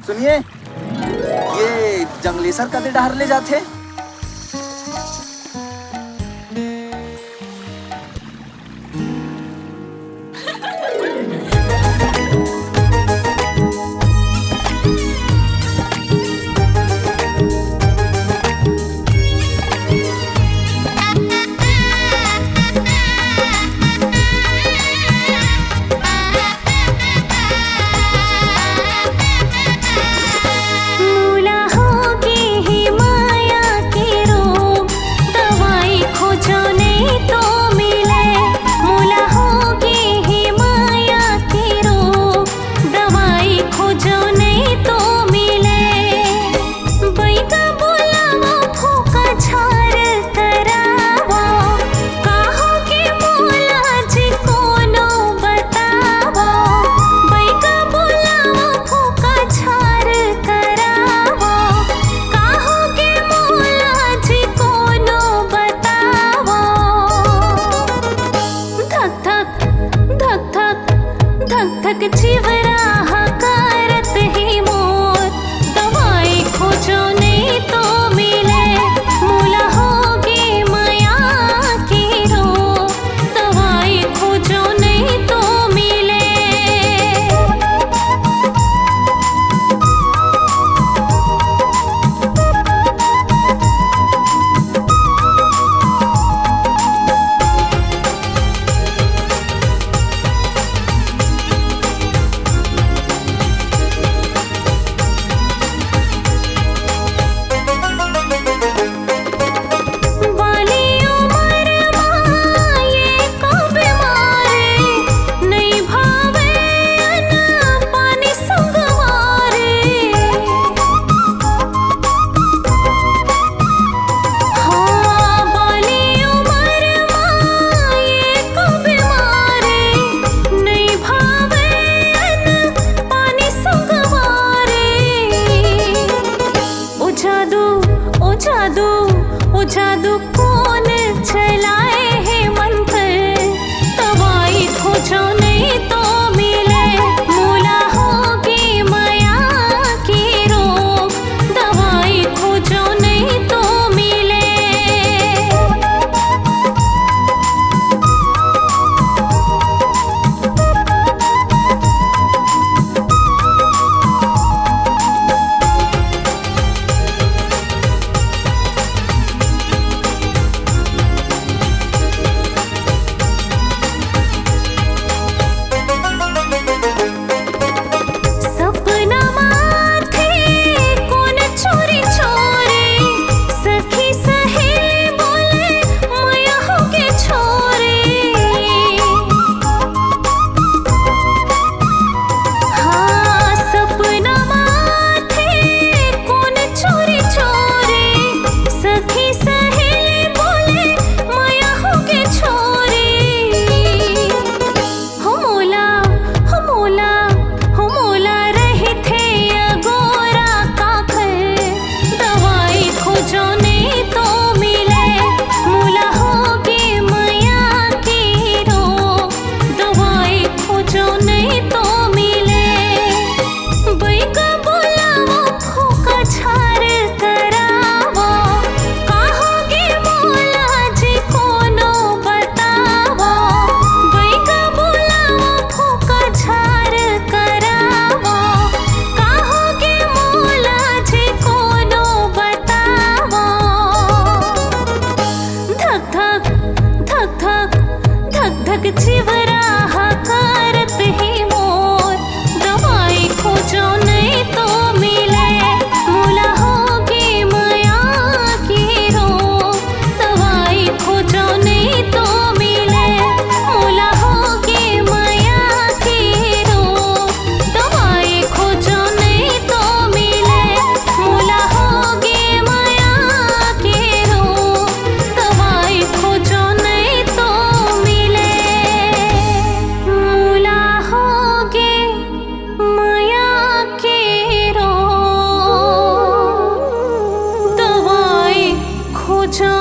सुनिए, ये जंगली सर कदे डहर ले जाते? जादू कौन चलाए है मंत्र, दवाई खोजो नहीं तो मिले, मूला होगी माया की रोग, दवाई खोजो नहीं तो मिले। चिवरा हकारत ही मोर, दवाई खोजो नहीं तो मिले, मूला होगी माया की रोग, दवाई खोजो नहीं तो मिले, मूला होगी माया की रोग, दवाई खोजो नहीं तो मिले, मूला होगी माया की रोग, दवाई खोजो नहीं तो मिले। माया के रोग, दवाई खोजो।